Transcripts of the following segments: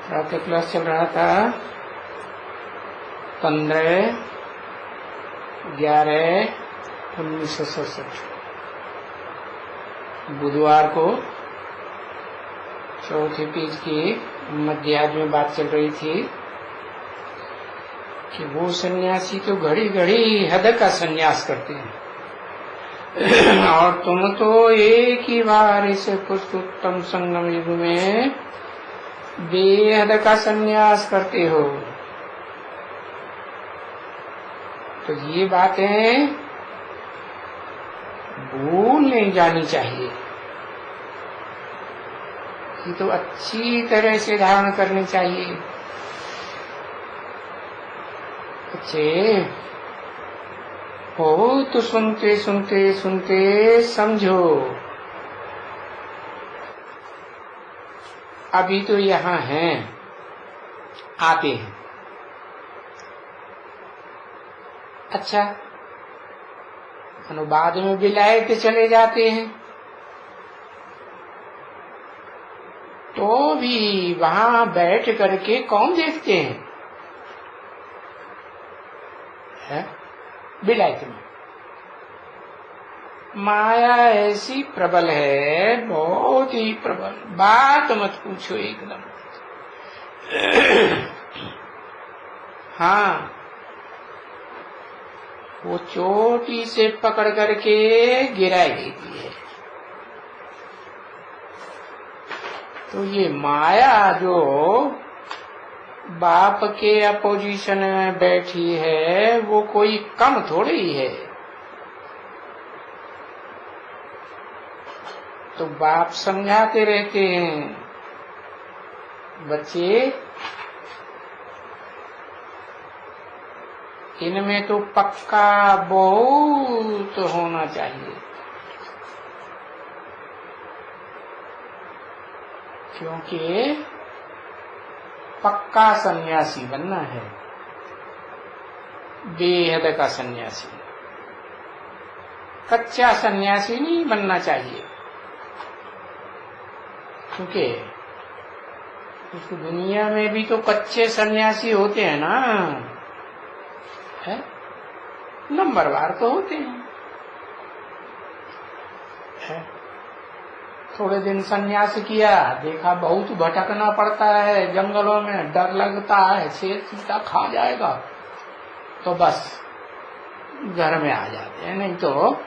प्रातः क्लास चल रहा था 15/11/1967 बुधवार को चौथे पेज की मध्याह्न में बात चल रही थी कि वो सन्यासी तो घड़ी घड़ी हद का सन्यास करते हैं और तुम तो एक ही बार इस पुरुषोत्तम संगम युग में बेहद का सन्यास करते हो। तो ये बातें भूल नहीं जानी चाहिए, ये तो अच्छी तरह से धारण करनी चाहिए। अच्छे हो तो सुनते सुनते सुनते समझो। अभी तो यहाँ हैं, आते हैं, अच्छा अनुवाद में विलाए के चले जाते हैं, तो भी वहां बैठ करके कौन देखते हैं? विलायत में माया ऐसी प्रबल है, बहुत ही प्रबल, बात मत पूछो एकदम। हाँ, वो चोटी से पकड़ करके गिरा देती है। तो ये माया जो बाप के अपोजिशन में बैठी है, वो कोई कम थोड़ी है। तो बाप समझाते रहते हैं, बच्चे इनमें तो पक्का बहुत होना चाहिए, क्योंकि पक्का सन्यासी बनना है, बेहद का सन्यासी, कच्चा सन्यासी नहीं बनना चाहिए। क्योंकि इस दुनिया में भी तो कच्चे सन्यासी होते हैं ना, है नंबरवार तो होते हैं, है? थोड़े दिन सन्यास किया, देखा बहुत भटकना पड़ता है जंगलों में, डर लगता है शेर चीता खा जाएगा, तो बस घर में आ जाते हैं, नहीं तो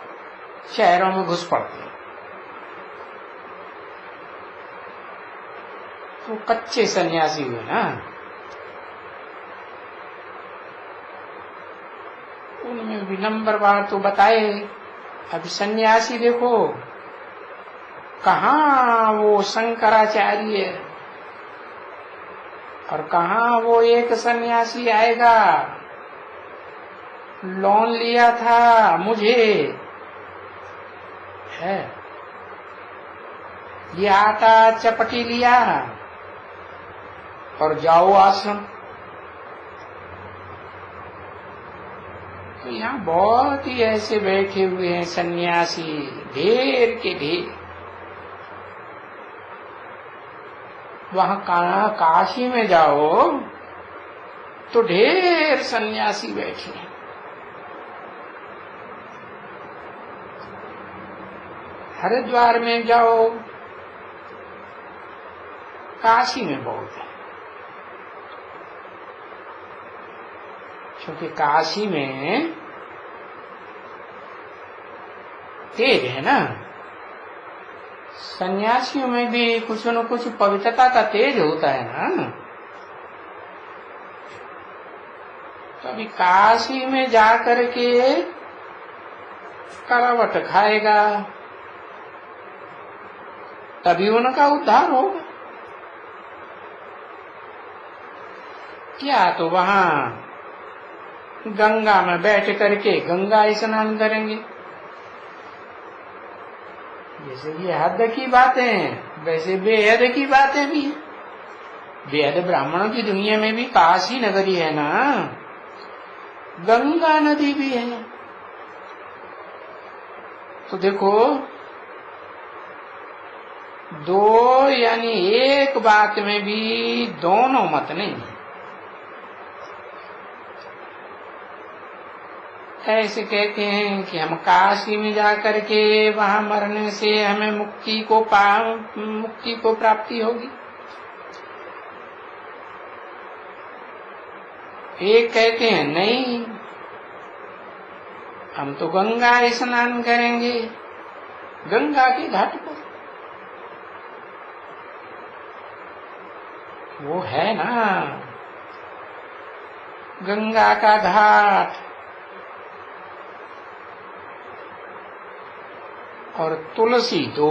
शहरों में घुस पड़ते हैं। तो कच्चे सन्यासी हुए ना, उनमें भी नंबरवार तो बताए। अभी सन्यासी देखो, कहाँ वो शंकराचार्य और कहाँ वो एक सन्यासी आएगा, लोन लिया था मुझे, है ये आटा चपटी लिया और जाओ आश्रम। तो यहाँ बहुत ही ऐसे बैठे हुए हैं सन्यासी, ढेर के ढेर। वहां काशी में जाओ तो ढेर सन्यासी बैठे हैं। हरिद्वार में जाओ, काशी में बहुत है, क्योंकि काशी में तेज है ना, सन्यासियों में भी कुछ न कुछ पवित्रता का तेज होता है ना। तो अभी काशी में जाकर के करावट खाएगा, तभी उनका उद्धार होगा। क्या तो वहां गंगा में बैठ करके गंगा स्नान करेंगे, जैसे ये हद की बातें वैसे बेहद की बातें भी हैं। बेहद ब्राह्मणों की दुनिया में भी काशी नगरी है ना, गंगा नदी भी है। तो देखो दो यानी एक बात में भी दोनों मत नहीं है। ऐसे कहते हैं कि हम काशी में जाकर के वहां मरने से हमें मुक्ति को प्राप्ति होगी। एक कहते हैं नहीं, हम तो गंगा स्नान करेंगे गंगा के घाट पर। वो है ना गंगा का घाट, और तुलसी तो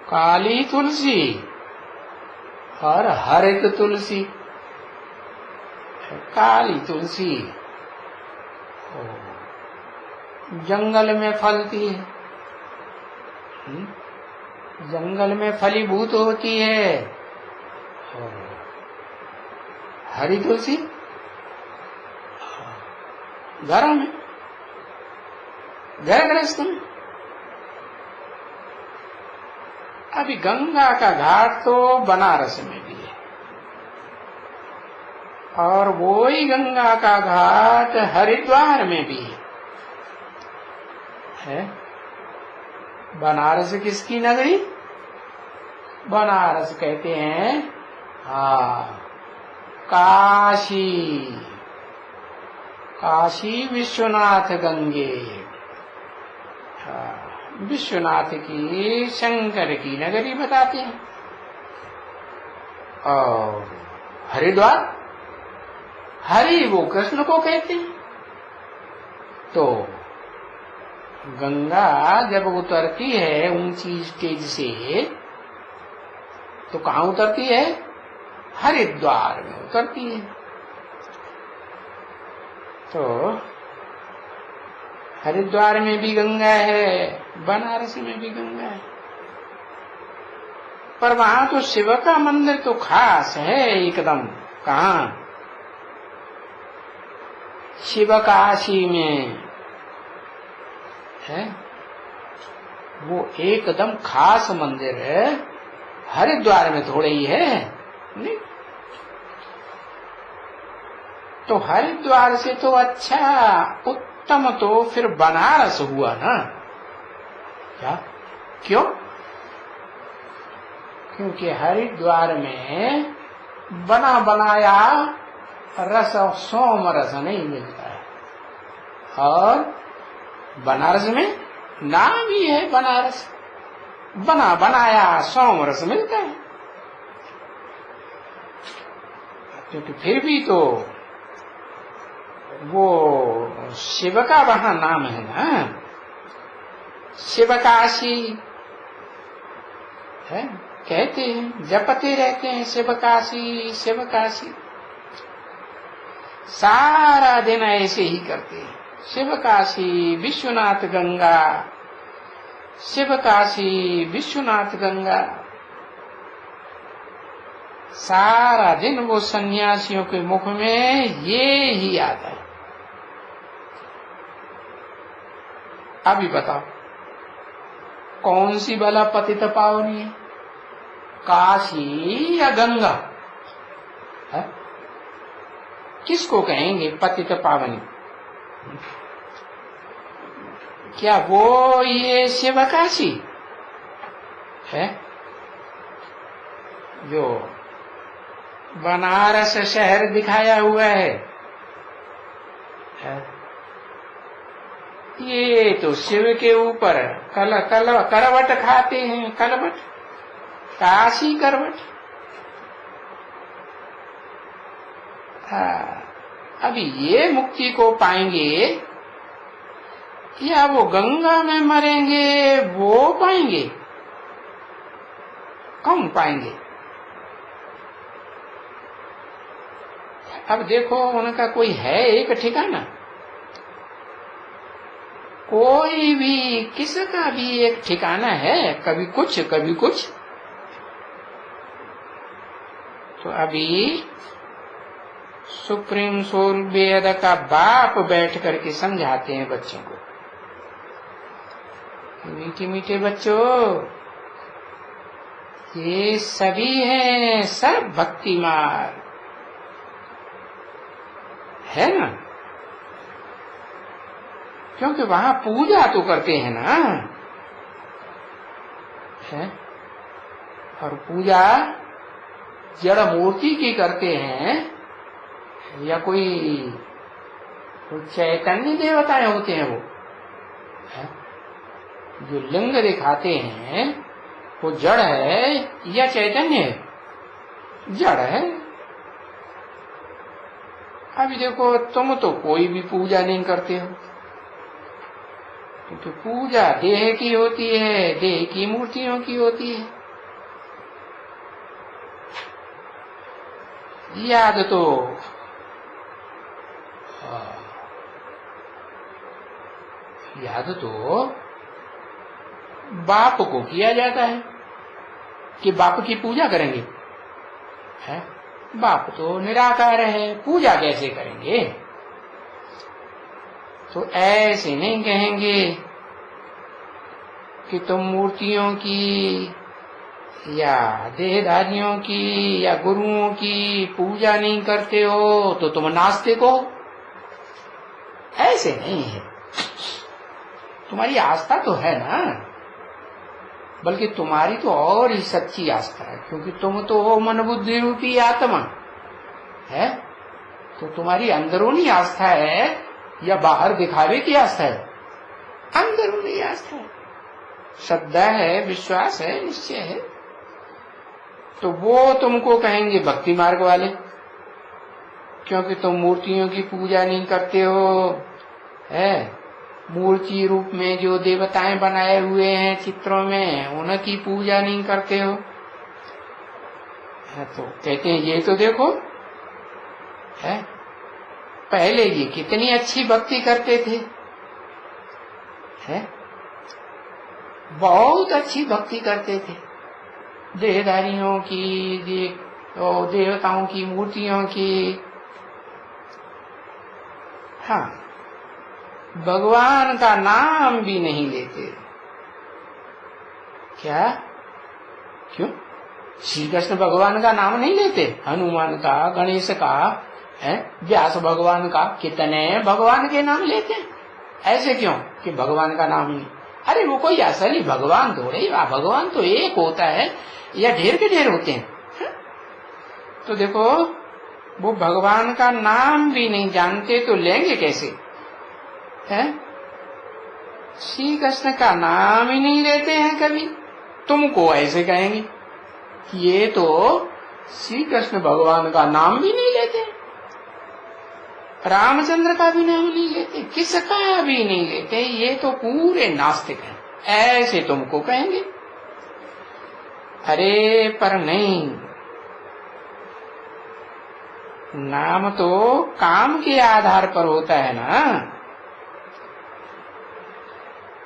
काली तुलसी और हरित तुलसी। काली तुलसी जंगल में फलती है, जंगल में फलीभूत होती है। हरी तुलसी घरों में, घर गृहस्थ में। अभी गंगा का घाट तो बनारस में भी है, और वो ही गंगा का घाट हरिद्वार में भी है। बनारस किसकी नगरी? बनारस कहते हैं काशी, काशी विश्वनाथ गंगे। विश्वनाथ की शंकर की नगरी बताते हैं। और हरिद्वार, हरि वो कृष्ण को कहते हैं। तो गंगा जब उतरती है ऊंची स्टेज से, तो कहाँ उतरती है? हरिद्वार में उतरती है। तो हरिद्वार में भी गंगा है, बनारस में भी गंगा है, पर वहां तो शिव का मंदिर तो खास है एकदम। कहाँ? शिव काशी में है, वो एकदम खास मंदिर है। हरिद्वार में थोड़े ही है नहीं। तो हरिद्वार से तो अच्छा उत्तम तो फिर बनारस हुआ ना। क्या? क्यों? क्योंकि हरिद्वार में बना बनाया रस और सोम रस नहीं मिलता है, और बनारस में नाम ही है बनारस, बना बनाया सोम रस मिलता है। क्योंकि फिर भी तो वो शिव का वहां नाम है ना, शिव काशी है, कहते हैं, जपते रहते हैं शिव काशी शिव काशी। सारा दिन ऐसे ही करते हैं, शिव काशी विश्वनाथ गंगा, शिव काशी विश्वनाथ गंगा। सारा दिन वो सन्यासियों के मुख में ये ही आता है। अभी बताओ कौन सी भला पतित पावनी है, काशी या गंगा? है? किसको कहेंगे पतित पावनी? क्या वो ये शिव काशी है जो बनारस शहर दिखाया हुआ है? ये तो शिव के ऊपर करवट खाते हैं, करवट, काशी करवट। अभी ये मुक्ति को पाएंगे या वो गंगा में मरेंगे वो पाएंगे? कौन पाएंगे? अब देखो उनका कोई है एक ठिकाना? कोई भी किसका भी एक ठिकाना है? कभी कुछ कभी कुछ। तो अभी सुप्रीम सोल वेद का बाप बैठ करके समझाते हैं बच्चों को मीठे मीठे बच्चों, ये सभी हैं सब भक्ति मार्ग, है ना? क्योंकि वहां पूजा तो करते हैं ना, है? और पूजा जड़ मूर्ति की करते हैं या कोई चैतन्य देवताएं होते हैं वो, है? जो लिंग दिखाते हैं वो जड़ है या चैतन्य है? जड़ है। अभी देखो, तुम तो कोई भी पूजा नहीं करते हो, क्योंकि पूजा देह की होती है, देह की मूर्तियों की होती है। याद तो बाप को किया जाता है कि बाप की पूजा करेंगे, है? बाप तो निराकार है, पूजा कैसे करेंगे? तो ऐसे नहीं कहेंगे कि तुम मूर्तियों की या देहधारियों की या गुरुओं की पूजा नहीं करते हो तो तुम नास्तिक हो। ऐसे नहीं है। तुम्हारी आस्था तो है ना, बल्कि तुम्हारी तो और ही सच्ची आस्था है, क्योंकि तुम तो हो मन बुद्धि रूपी आत्मा, है? तो तुम्हारी अंदरूनी आस्था है या बाहर दिखावे की आस्था है? अंदरूनी आस्था है, श्रद्धा है, विश्वास है, निश्चय है। तो वो तुमको कहेंगे भक्ति मार्ग वाले, क्योंकि तुम मूर्तियों की पूजा नहीं करते हो, है? मूर्ति रूप में जो देवताएं बनाए हुए हैं चित्रों में, उनकी पूजा नहीं करते हो। तो कहते हैं ये तो देखो, है? पहले ये कितनी अच्छी भक्ति करते थे, है? बहुत अच्छी भक्ति करते थे, देहधारियों की, देवताओं की, मूर्तियों की। हाँ, भगवान का नाम भी नहीं लेते। क्या? क्यों? श्री कृष्ण भगवान का नाम नहीं लेते? हनुमान का, गणेश का, है? व्यास भगवान का, कितने भगवान के नाम लेते हैं। ऐसे क्यों कि भगवान का नाम नहीं? अरे वो कोई असली भगवान थोड़े ही, भगवान तो एक होता है या ढेर के ढेर होते हैं, है? तो देखो, वो भगवान का नाम भी नहीं जानते तो लेंगे कैसे, है? श्री कृष्ण का नाम ही नहीं लेते हैं कभी, तुमको ऐसे कहेंगे कि ये तो श्री कृष्ण भगवान का नाम भी नहीं लेते, रामचंद्र का भी नाम नहीं लेते, किसका भी नहीं लेते, ये तो पूरे नास्तिक हैं, ऐसे तुमको कहेंगे। अरे पर नहीं, नाम तो काम के आधार पर होता है ना।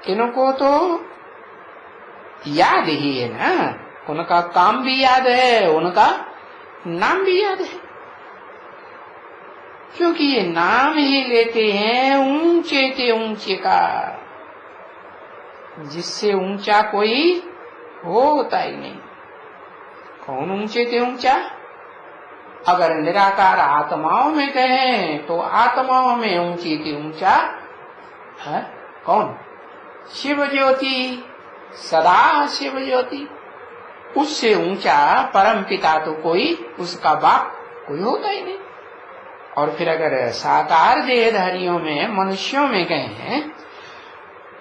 इनको तो याद ही है ना, उनका काम भी याद है, उनका नाम भी याद है, क्योंकि ये नाम ही लेते हैं ऊंचे से ऊंचे का, जिससे ऊंचा कोई होता ही नहीं। कौन ऊंचे से ऊंचा? अगर निराकार आत्माओं में कहें तो आत्माओं में ऊंची से ऊंचा है कौन? शिव ज्योति, सदा शिव ज्योति। उससे ऊंचा परम पिता तो कोई, उसका बाप कोई होता ही नहीं। और फिर अगर साकार देहधारियों में, मनुष्यों में कहें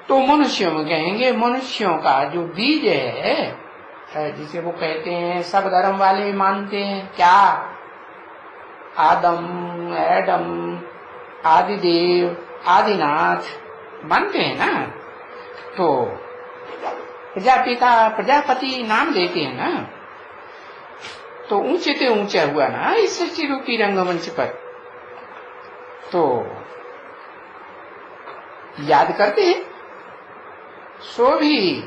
तो मनुष्यों में कहेंगे, मनुष्यों का जो बीज है, जिसे वो कहते हैं, सब धर्म वाले मानते हैं क्या? आदम, एडम, आदिदेव, आदिनाथ मानते हैं ना। तो प्रजापिता, प्रजापति नाम देते हैं ना, तो ऊंचे से ऊंचा हुआ ना इस सृष्टि रूपी रंगमंच पर। तो याद करते हैं, सो भी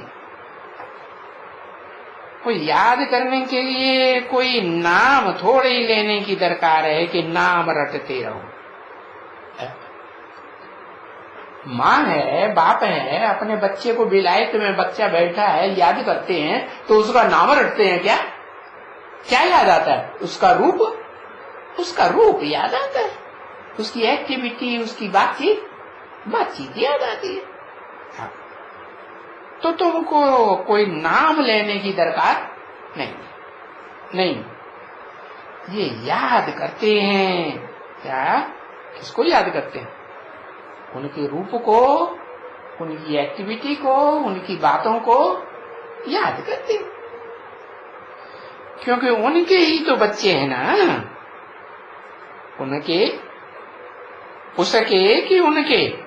कोई याद करने के लिए कोई नाम थोड़े ही लेने की दरकार है कि नाम रटते रहो। माँ है, बाप है, अपने बच्चे को विलायत में बच्चा बैठा है याद करते हैं तो उसका नाम रटते हैं क्या? क्या याद आता है? उसका रूप याद आता है, उसकी एक्टिविटी, उसकी बातचीत याद आती है। हाँ। तो तुमको कोई नाम लेने की दरकार नहीं। ये याद करते हैं क्या? किसको याद करते हैं? उनके रूप को, उनकी एक्टिविटी को, उनकी बातों को याद करते हैं, क्योंकि उनके ही तो बच्चे हैं ना। उनके, उसके कि उनके?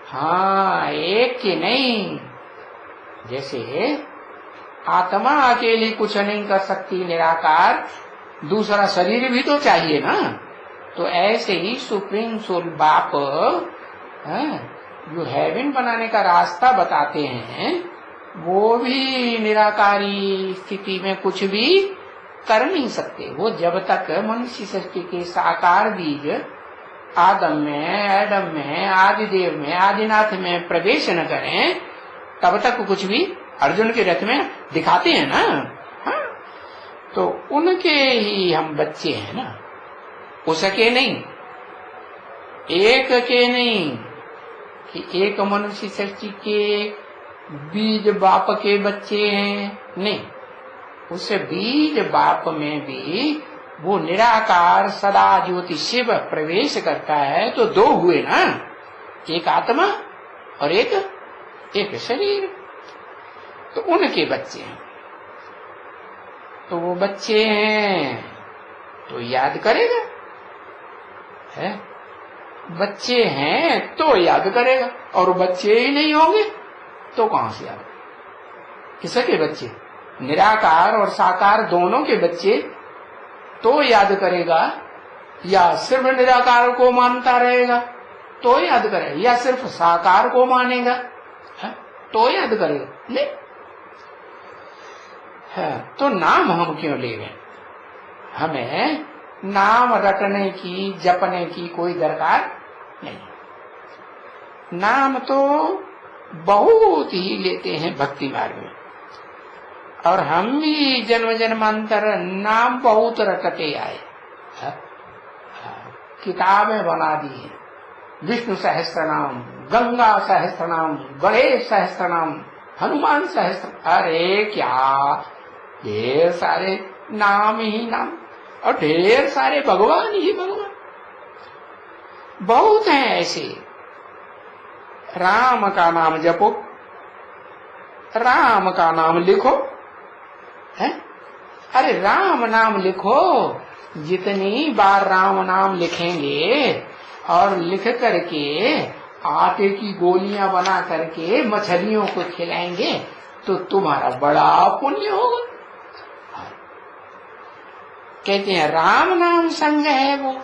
हाँ, एक के नहीं। जैसे आत्मा अकेली कुछ नहीं कर सकती, निराकार, दूसरा शरीर भी तो चाहिए ना। तो ऐसे ही सुप्रीम सोल बाप जो हेवन बनाने का रास्ता बताते हैं, वो भी निराकारी स्थिति में कुछ भी कर नहीं सकते। वो जब तक मनुष्य सृष्टि के साकार बीज आदम में, एडम में, आदिदेव में, आदिनाथ में प्रवेश न करें, तब तक कुछ भी अर्जुन के रथ में दिखाते हैं ना। हाँ? तो उनके ही हम बच्चे हैं ना, उसके नहीं, एक के नहीं कि एक मनुष्य सृष्टि के बीज बाप के बच्चे हैं, नहीं। उस बीज बाप में भी वो निराकार सदा ज्योति शिव प्रवेश करता है, तो दो हुए ना, एक आत्मा और एक शरीर। तो उनके बच्चे हैं, तो वो बच्चे हैं तो याद करेगा, है? बच्चे हैं तो याद करेगा, और बच्चे ही नहीं होंगे तो कहां से याद? किसके बच्चे? निराकार और साकार दोनों के बच्चे तो याद करेगा, या सिर्फ निराकार को मानता रहेगा तो याद करेगा, या सिर्फ साकार को मानेगा है तो याद करेगा? नहीं है। तो नाम हम क्यों ले रहे? हमें नाम रटने की, जपने की कोई दरकार नहीं। नाम तो बहुत ही लेते हैं भक्ति मार्ग में, और हम भी जन्म जन्मांतर नाम बहुत रटते आए, किताबें बना दी है, विष्णु सहस्त्रनाम, गंगा सहस्त्रनाम, गणेश सहस्त्रनाम, हनुमान सहस्त्र, अरे क्या ढेर सारे नाम ही नाम, और ढेर सारे भगवान ही भगवान बहुत हैं ऐसे। राम का नाम जपो, राम का नाम लिखो, है? अरे राम नाम लिखो, जितनी बार राम नाम लिखेंगे और लिख करके आटे की गोलियां बना करके मछलियों को खिलाएंगे तो तुम्हारा बड़ा पुण्य होगा। कहते हैं राम नाम संग है वो।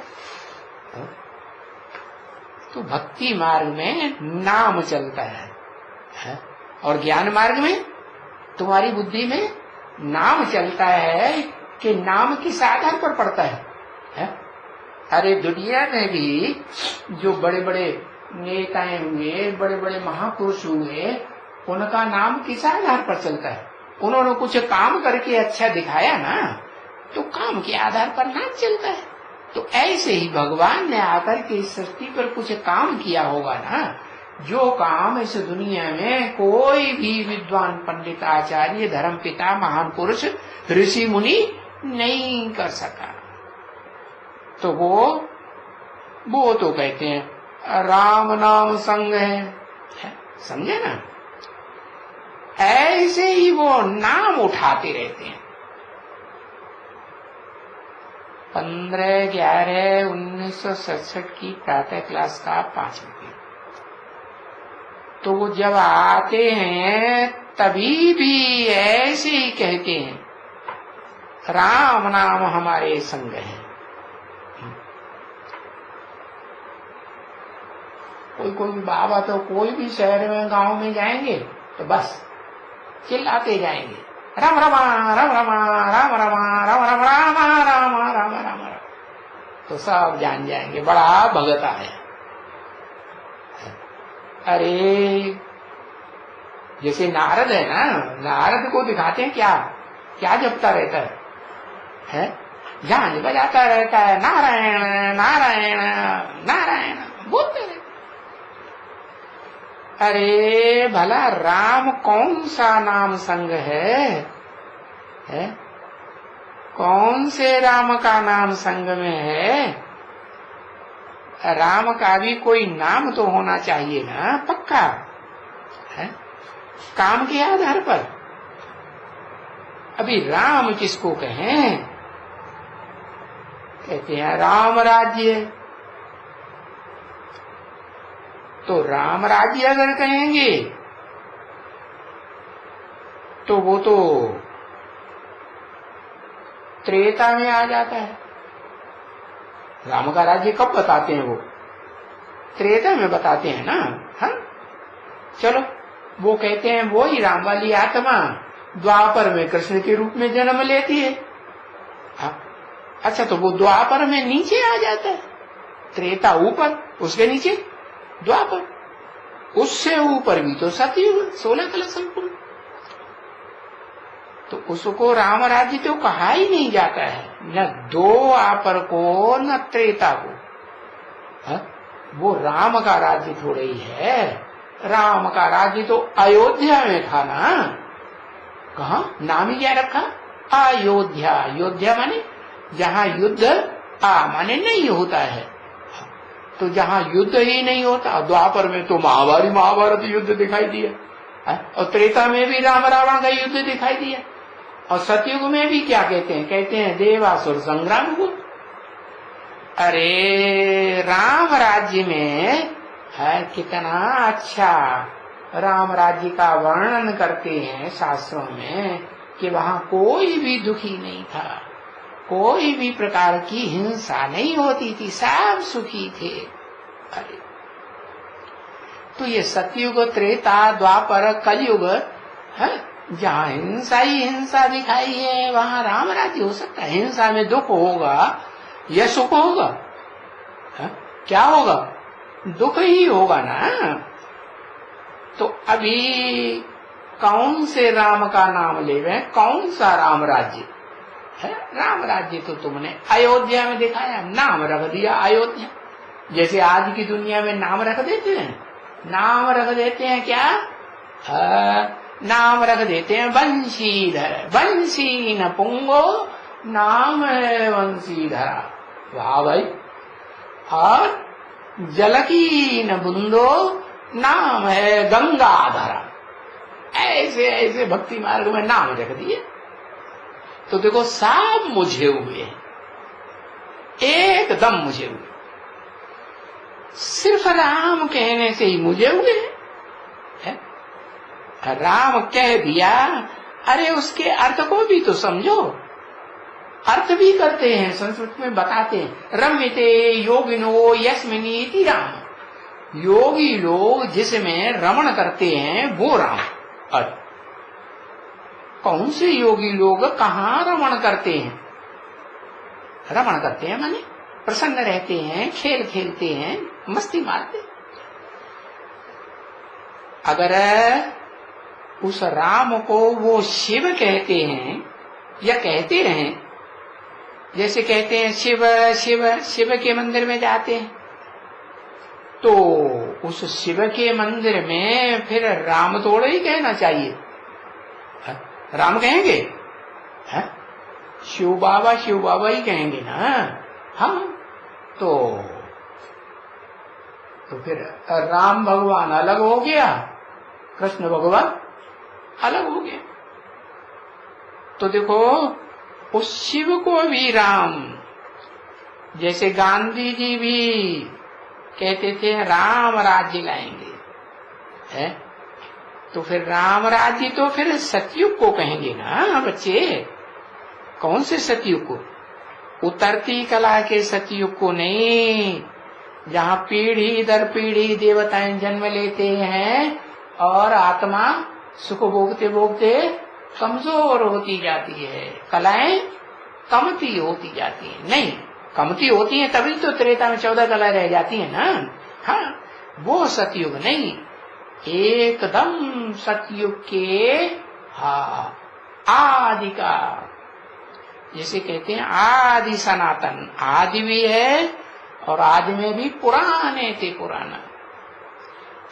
तो भक्ति मार्ग में नाम चलता है? और ज्ञान मार्ग में तुम्हारी बुद्धि में नाम चलता है कि नाम किस आधार पर पड़ता है? अरे दुनिया में भी जो बड़े बड़े नेताएं हुए, बड़े बड़े महापुरुष हुए, उनका नाम किस आधार पर चलता है? उन्होंने कुछ काम करके अच्छा दिखाया ना, तो काम के आधार पर नाम चलता है। तो ऐसे ही भगवान ने आकर के इस सृष्टि पर कुछ काम किया होगा ना, जो काम इस दुनिया में कोई भी विद्वान, पंडित, आचार्य, धर्म पिता, महान पुरुष, ऋषि मुनि नहीं कर सका। तो वो तो कहते हैं राम नाम संग है, समझे ना? ऐसे ही वो नाम उठाते रहते हैं। 15/11/1967 की प्रातः क्लास का 5 बजे। तो वो जब आते हैं तभी भी ऐसे ही कहते हैं राम नाम हमारे संग है। कोई बाबा तो कोई भी शहर में, गांव में जाएंगे तो बस चिल्लाते जाएंगे राम रामा राम रामा राम रामा राम राम राम राम राम राम राम। तो सब जान जाएंगे बड़ा भगत आया अरे जैसे नारद है ना, नारद को दिखाते हैं क्या क्या जपता रहता है? झांझ बजाता रहता है, नारायण नारायण नारायण बोलते रहते। अरे भला राम कौन सा नाम संग है? कौन से राम का नाम संग में है? राम का भी कोई नाम तो होना चाहिए ना, पक्का है? काम के आधार पर। अभी राम किसको कहें? कहते हैं राम राज्य। तो राम राज्य अगर कहेंगे तो वो तो त्रेता में आ जाता है। राम का राज्य कब बताते हैं? वो त्रेता में बताते हैं ना। हाँ चलो, वो कहते हैं वो ही राम वाली आत्मा द्वापर में कृष्ण के रूप में जन्म लेती है। हाँ अच्छा, तो वो द्वापर में नीचे आ जाता है। त्रेता ऊपर, उसके नीचे द्वापर, उससे ऊपर भी तो सतयुग 16 कला संपूर्ण। तो उसको राम राज्य तो कहा ही नहीं जाता है, न द्वापर को न त्रेता को। हा? वो राम का राज्य थोड़े ही है। राम का राज्य तो अयोध्या में था ना। कहा नाम ही क्या रखा? अयोध्या। अयोध्या माने जहाँ युद्ध माने नहीं होता है। तो जहाँ युद्ध ही नहीं होता, द्वापर में तो महाभारत युद्ध दिखाई दिया, और त्रेता में भी राम रावण का युद्ध दिखाई दिया, और सतयुग में भी क्या कहते हैं? कहते हैं देवासुर संग्राम हुआ। अरे राम राज्य में है कितना अच्छा, राम राज्य का वर्णन करते हैं शास्त्रों में कि वहां कोई भी दुखी नहीं था, कोई भी प्रकार की हिंसा नहीं होती थी, सब सुखी थे। अरे तो ये सतयुग, त्रेता, द्वापर, कलयुग है, जहाँ हिंसा ही हिंसा दिखाई है वहां राम राज्य हो सकता है? हिंसा में दुख होगा या सुख होगा? है? क्या होगा? दुख ही होगा ना। तो अभी कौन से राम का नाम लेवे? कौन सा राम राज्य है? राम राज्य तो तुमने अयोध्या में दिखाया, नाम रख दिया अयोध्या। जैसे आज की दुनिया में नाम रख देते हैं, नाम रख देते हैं क्या? नाम रख देते हैं वंशीधर, वंशी न पुंगो नाम है वंशीधरा। वाह भाई। और जल की न बुंदो नाम है गंगाधरा। ऐसे ऐसे भक्ति मार्ग में नाम रख दिए। तो देखो सब मुझे हुए, एकदम मुझे हुए। सिर्फ राम कहने से ही मुझे हुए है? राम कह दिया, अरे उसके अर्थ को भी तो समझो। अर्थ भी करते हैं, संस्कृत में बताते हैं, रम्यते योगिनो यस्मिनीति राम। योगी लोग जिसमें रमण करते हैं वो राम। अर्थ कौन से योगी लोग कहाँ रमण करते हैं? रमण करते हैं माने प्रसन्न रहते हैं, खेल खेलते हैं, मस्ती मारते। अगर उस राम को वो शिव कहते हैं या कहते रहें, जैसे कहते हैं शिव शिव, शिव के मंदिर में जाते हैं, तो उस शिव के मंदिर में फिर राम थोड़ा ही कहना चाहिए। राम कहेंगे? शिव बाबा ही कहेंगे ना। हाँ तो फिर राम भगवान अलग हो गया, कृष्ण भगवान अलग हो गया। तो देखो उस शिव को भी राम, जैसे गांधी जी भी कहते थे राम राज्य लाएंगे, है? तो फिर राम राज्य तो फिर सतयुग को कहेंगे ना बच्चे। कौन से सतयुग को? उतरती कला के सतयुग को नहीं, जहाँ पीढ़ी दर पीढ़ी देवताएं जन्म लेते हैं और आत्मा सुख भोगते भोगते कमजोर होती जाती है, कलाएं कमती होती जाती है। नहीं, कमती होती है तभी तो त्रेता में 14 कला रह जाती है ना। हाँ वो सतयुग नहीं, एकदम सतयुग के आदि का, जैसे कहते हैं आदि सनातन, आदि भी है और आदि में भी पुराने थे पुराना,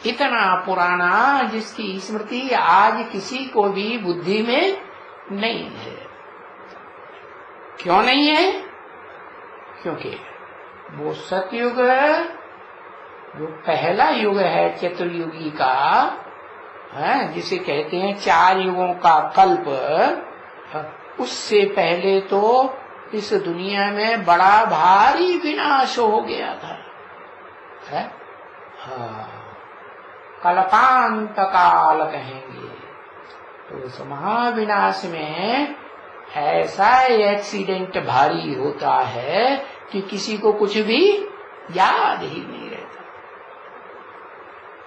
इतना पुराना जिसकी स्मृति आज किसी को भी बुद्धि में नहीं है। क्यों नहीं है? क्योंकि वो सतयुग जो पहला युग है चतुर्युगी का है, जिसे कहते हैं 4 युगों का कल्प, उससे पहले तो इस दुनिया में बड़ा भारी विनाश हो गया था, है? कल्पांत काल कहेंगे। तो उस महाविनाश में ऐसा एक्सीडेंट भारी होता है कि किसी को कुछ भी याद ही नहीं रहता।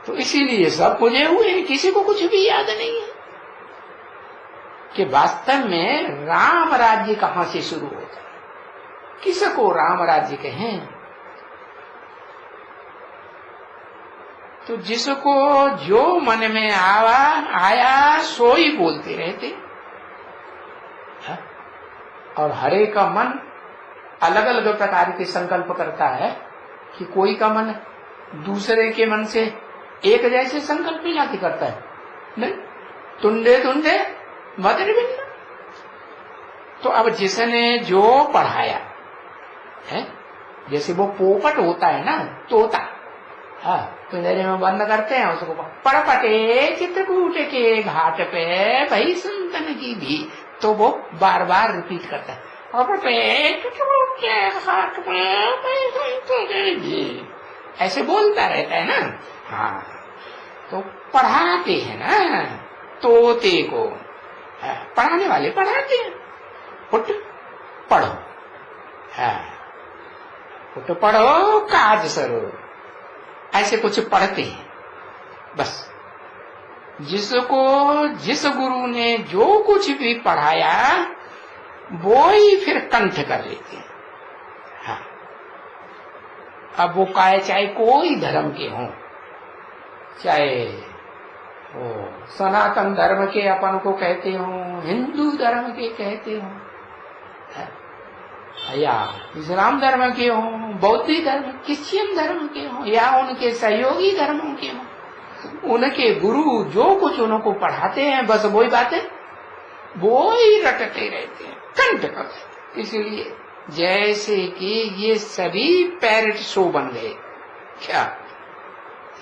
तो इसीलिए सब बुझे हुए हैं, किसी को कुछ भी याद नहीं है कि वास्तव में राम राज्य कहां से शुरू होता है, किसको राम राज्य कहें। तो जिसको जो मन में आया सो ही बोलते रहते, है? और हरे का मन अलग अलग प्रकार के संकल्प करता है कि कोई का मन दूसरे के मन से एक जैसे संकल्प मिलाके करता है, नहीं, तुंडे तुंडे मत भिन्न। तो अब जिसने जो पढ़ाया है, जैसे वो पोपट होता है ना, तोता, हाँ, पिंजरे में बंद करते हैं उसको, पड़पटे चित्रकूट के घाट पे भई संतन की भी, तो वो बार बार रिपीट करता है, ऐसे बोलता रहता है ना। हाँ, तो पढ़ाते हैं ना तोते को, पढ़ाने वाले पढ़ाते हैं, उठ पढ़ो, उठ पढ़ो काज सरो, ऐसे कुछ पढ़ते हैं। बस जिसको जिस गुरु ने जो कुछ भी पढ़ाया वो ही फिर कंठ कर लेते हैं। हाँ, अब वो चाहे कोई धर्म के हों, चाहे वो सनातन धर्म के अपन को कहते हों, हिंदू धर्म के कहते हों, या इस्लाम धर्म के हों, बौद्ध धर्म, क्रिश्चियन धर्म के हों, या उनके सहयोगी धर्मों के हों, उनके गुरु जो कुछ उनको पढ़ाते हैं बस वही बातें वो ही रटते रहते हैं, कंठ करते। इसलिए जैसे कि ये सभी पैरट शो बन गए, क्या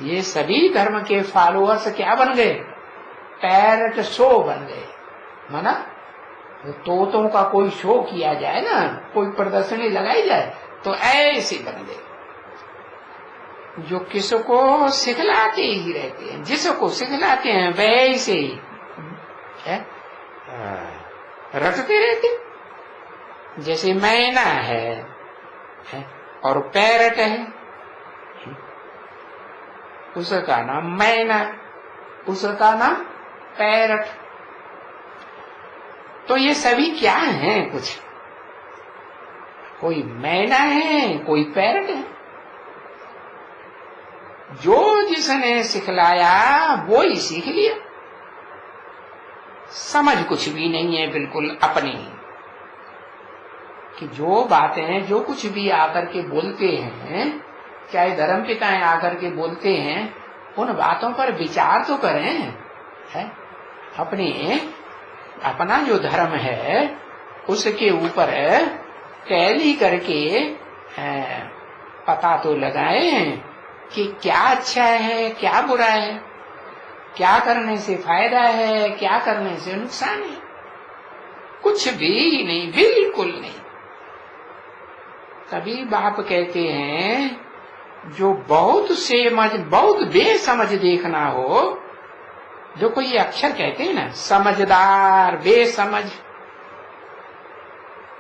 ये सभी धर्म के फॉलोअर्स क्या बन गए? पैरट शो बन गए। माना तोतों का कोई शो किया जाए ना, कोई प्रदर्शनी लगाई जाए, तो ऐसे बन गए जो किसको सिखलाते ही रहते हैं, जिसको सिखलाते हैं वैसे ही रटते रहते। जैसे मैना है और पैरट है, उसका नाम मैना, उसका नाम पैरट। तो ये सभी क्या हैं? कुछ कोई मैना है, कोई पैरट है। जो जिसने सिखलाया वो ही सीख लिया। समझ कुछ भी नहीं है, बिल्कुल अपनी, कि जो बातें जो कुछ भी आकर के बोलते हैं, चाहे धर्म पिताएं आकर के बोलते हैं, उन बातों पर विचार तो करें, है? अपना जो धर्म है उसके ऊपर टैली करके पता तो लगाएं कि क्या अच्छा है, क्या बुरा है, क्या करने से फायदा है, क्या करने से नुकसान है। कुछ भी नहीं, बिल्कुल नहीं। तभी बाप कहते हैं जो बहुत बेसमझ देखना हो, जो कोई अक्षर कहते हैं ना, समझदार बेसमझ,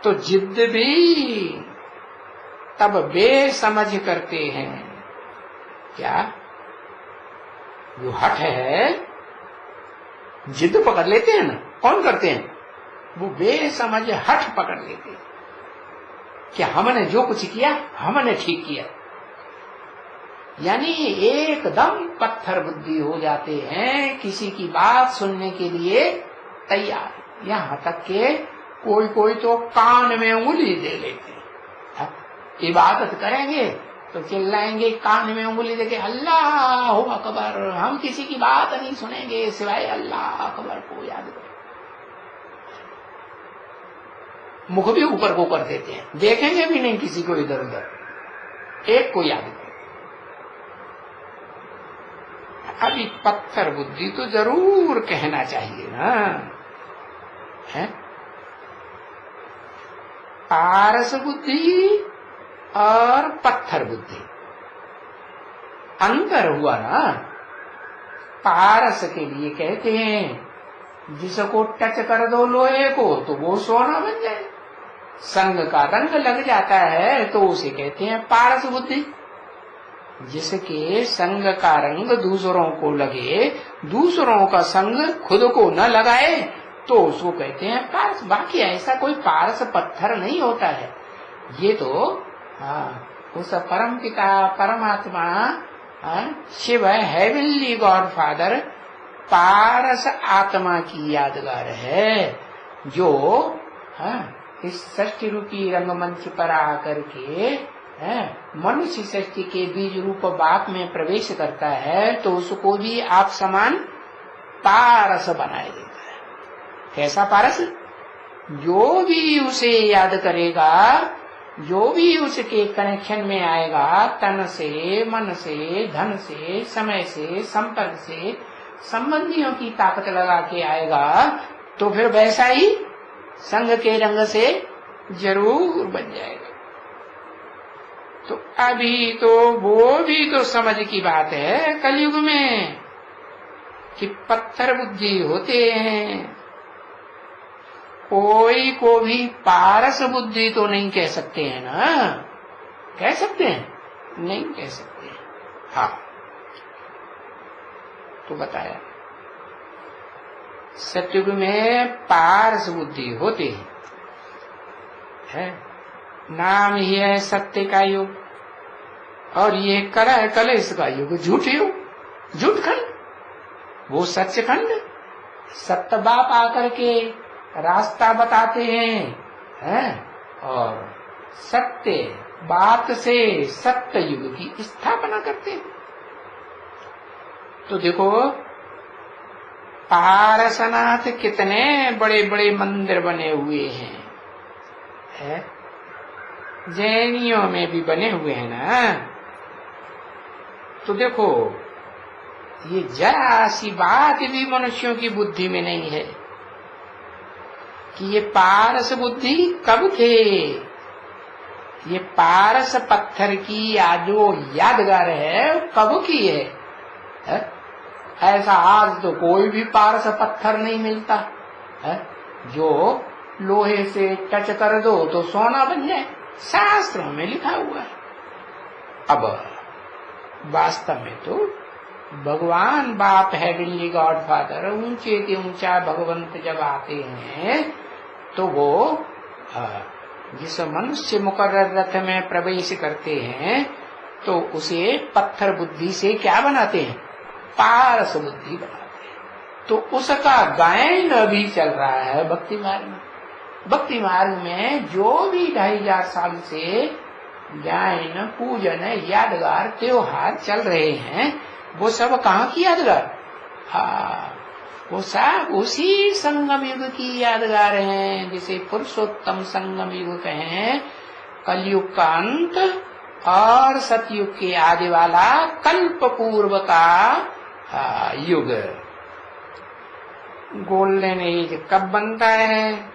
तो जिद भी तब बेसमझ करते हैं। क्या जो हठ है, जिद पकड़ लेते हैं ना, कौन करते हैं? वो बेसमझ हठ पकड़ लेते हैं कि हमने जो कुछ किया हमने ठीक किया। यानी एकदम पत्थर बुद्धि हो जाते हैं, किसी की बात सुनने के लिए तैयार। यहाँ तक के कोई कोई तो कान में उंगली दे लेते हैं। इबादत करेंगे तो चिल्लाएंगे, कान में उंगली देके अल्लाह अकबर, हम किसी की बात नहीं सुनेंगे सिवाय अल्लाह अकबर को याद करें। मुख भी ऊपर को कर देते हैं, देखेंगे भी नहीं किसी को इधर उधर, एक को याद करें। अभी पत्थर बुद्धि तो जरूर कहना चाहिए ना, है? पारस बुद्धि और पत्थर बुद्धि अंतर हुआ ना। पारस के लिए कहते हैं जिसको टच कर दो लोहे को तो वो सोना बन जाए, संग का रंग लग जाता है तो उसे कहते हैं पारस बुद्धि। जिसके संग का रंग दूसरों को लगे, दूसरों का संग खुद को न लगाए, तो उसको कहते हैं पारस। बाकी ऐसा कोई पारस पत्थर नहीं होता है। ये तो उस परम पिता परमात्मा शिव हेवनली गॉड फादर पारस आत्मा की यादगार है, जो इस सृष्टि रूपी रंगमंच पर आकर के मनुष्य सृष्टि के बीज रूप बाप में प्रवेश करता है, तो उसको भी आप समान पारस बनाए देता है। कैसा पारस? जो भी उसे याद करेगा, जो भी उसके कनेक्शन में आएगा, तन से, मन से, धन से, समय से, संपर्क से, संबंधियों की ताकत लगा के आएगा, तो फिर वैसा ही संग के रंग से जरूर बन जाएगा। तो अभी तो वो भी तो समझ की बात है कलयुग में कि पत्थर बुद्धि होते हैं। कोई को भी पारस बुद्धि तो नहीं कह सकते हैं ना। कह सकते हैं? नहीं कह सकते। हाँ, तो बताया सत्युग में पारस बुद्धि होती है। नाम ही है सत्य का युग, और ये कला है कलेश का युग, झूठ युग, झूठ खंड, वो सच खंड। सत्य बाप आकर के रास्ता बताते हैं, और सत्य बात से सत्य युग की स्थापना करते हैं। तो देखो पारसनाथ कितने बड़े बड़े मंदिर बने हुए हैं, जैनियों में भी बने हुए हैं ना। तो देखो ये जरा सी बात भी मनुष्यों की बुद्धि में नहीं है कि ये पारस बुद्धि कब थे। ये पारस पत्थर की जो यादगार है कब की है? ऐसा आज तो कोई भी पारस पत्थर नहीं मिलता है जो लोहे से टच कर दो तो सोना बन जाए। शास्त्रों में लिखा हुआ है। अब वास्तव में तो भगवान बाप हेवनली गॉड फादर ऊंचे के ऊंचा भगवंत जब आते हैं तो वो जिस मनुष्य मुकर्रर रथ में प्रवेश करते हैं तो उसे पत्थर बुद्धि से क्या बनाते हैं? पारस बुद्धि बनाते हैं। तो उसका गायन अभी चल रहा है भक्ति मार्ग में। भक्ति मार्ग में जो भी 2500 साल से गायन पूजन यादगार त्योहार चल रहे हैं वो सब कहाँ की यादगार? हाँ, वो सब उसी संगम युग की यादगार हैं, जिसे पुरुषोत्तम संगम युग कहें। कलयुग का अंत और सतयुग के आदि वाला कल्प पूर्व का युग। गोल्डन एज कब बनता है?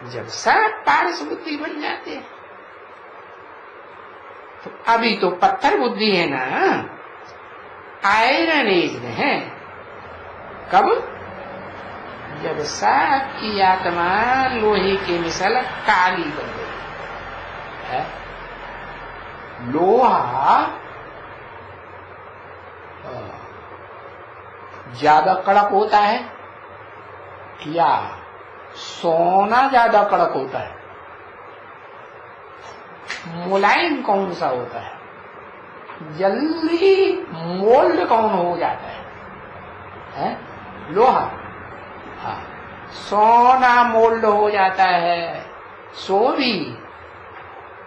जब सब पारस बुद्धि बन जाते हैं। तो अभी तो पत्थर बुद्धि है ना, आयरन एज में है। कब? जब सब की आत्मा लोहे के मिसल काली बन गई है। लोहा ज्यादा कड़क होता है या सोना ज्यादा कड़क होता है? मुलायम कौन सा होता है? जल्दी मोल्ड कौन हो जाता है? लोहा। हाँ, सोना मोल्ड हो जाता है, सो भी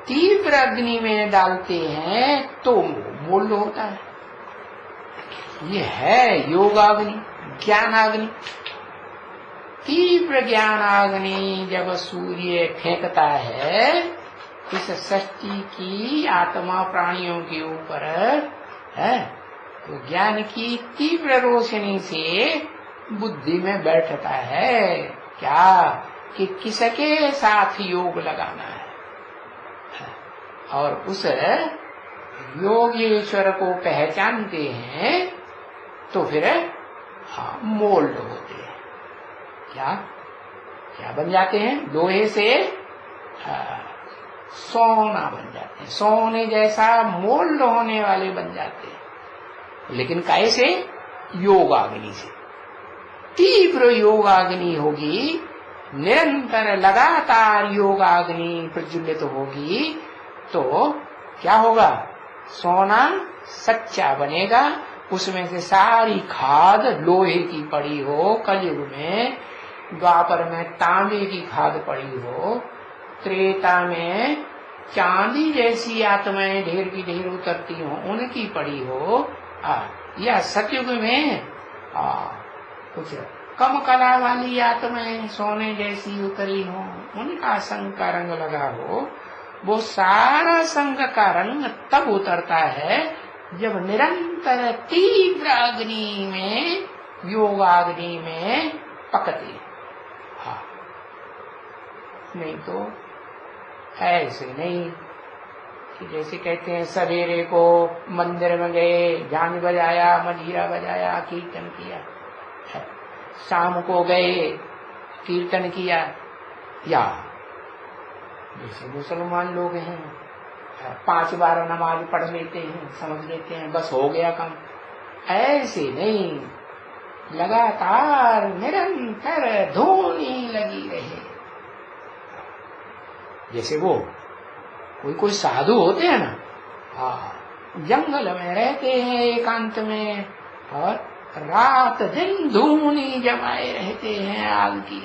तीव्र अग्नि में डालते हैं तो मोल्ड होता है। ये है योगाग्नि, ज्ञानाग्नि। तीव्र ज्ञानाग्नि जब सूर्य फेंकता है इस सृष्टि की आत्मा प्राणियों के ऊपर है, तो ज्ञान की तीव्र रोशनी से बुद्धि में बैठता है क्या कि किसके साथ योग लगाना है, और उस योगेश्वर को पहचानते हैं तो फिर मोल्ड होते हैं। क्या क्या बन जाते हैं? लोहे से सोना बन जाते हैं, सोने जैसा मोल्ड होने वाले बन जाते हैं। लेकिन कैसे? योगाग्नि से। तीव्र योगाग्नि होगी, निरंतर लगातार योगाग्नि प्रज्वलित होगी तो क्या होगा? सोना सच्चा बनेगा, उसमें से सारी खाद लोहे की पड़ी हो, कलयुग में द्वापर में तांबे की खाद पड़ी हो, त्रेता में चांदी जैसी आत्माएं ढेर की ढेर उतरती हो उनकी पड़ी हो, या सतयुग में कुछ कम कला वाली आत्माएं सोने जैसी उतरी हो उनका संग का रंग लगा हो, वो सारा संग का रंग तब उतरता है जब निरंतर तीव्र अग्नि में, योगाग्नि में पकते। हाँ, नहीं तो ऐसे नहीं कि जैसे कहते हैं सवेरे को मंदिर में गए, झांझ बजाया, मजीरा बजाया, कीर्तन किया, शाम को गए कीर्तन किया, या जैसे मुसलमान लोग हैं 5 बार नमाज पढ़ लेते हैं, समझ लेते हैं बस हो गया काम। ऐसे नहीं, लगातार निरंतर धूनी लगी रहे। जैसे वो कोई साधु होते हैं ना, जंगल में रहते हैं एकांत में और रात दिन धूनी जमाए रहते हैं आग की।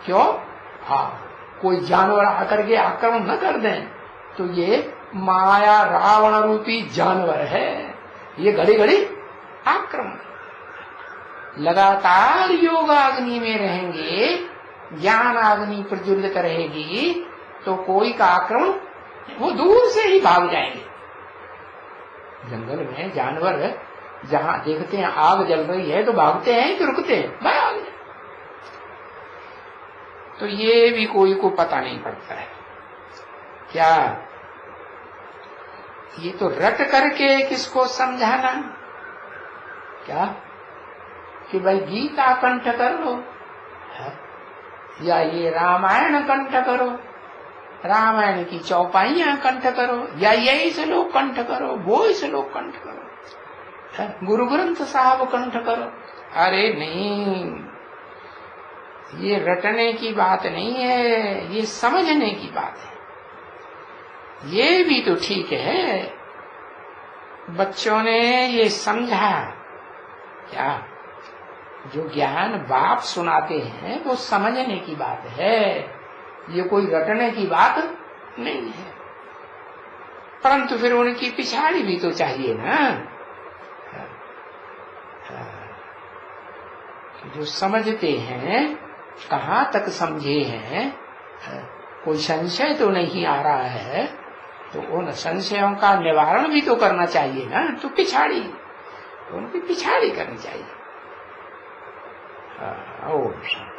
क्यों? कोई जानवर आकर के आक्रमण न कर दें तो ये माया रावण रूपी जानवर है, ये घड़ी घड़ी आक्रमण। लगातार योगाग्नि में रहेंगे, ज्ञान अग्नि प्रज्वलित रहेगी तो कोई का आक्रमण वो दूर से ही भाग जाएंगे। जंगल में जानवर जहां देखते हैं आग जल रही है तो भागते हैं कि रुकते हैं? भाग। तो ये भी कोई को पता नहीं पड़ता है क्या? ये तो रट करके किसको समझाना क्या कि भाई गीता कंठ कर लो, या ये रामायण कंठ करो, रामायण की चौपाइयां कंठ करो, या यही श्लोक कंठ करो, वो श्लोक कंठ करो, गुरु ग्रंथ साहब कंठ करो। अरे नहीं, ये रटने की बात नहीं है, ये समझने की बात है। ये भी तो ठीक है, बच्चों ने ये समझा क्या? जो ज्ञान बाप सुनाते हैं वो समझने की बात है, ये कोई रटने की बात नहीं है। परंतु फिर उनकी पिछाड़ी भी तो चाहिए ना, जो समझते हैं कहाँ तक समझे हैं, कोई संशय तो नहीं आ रहा है तो उन संशयों का निवारण भी तो करना चाहिए ना, तो पिछाड़ी, तो उनकी पिछाड़ी करनी चाहिए। ओम शांति।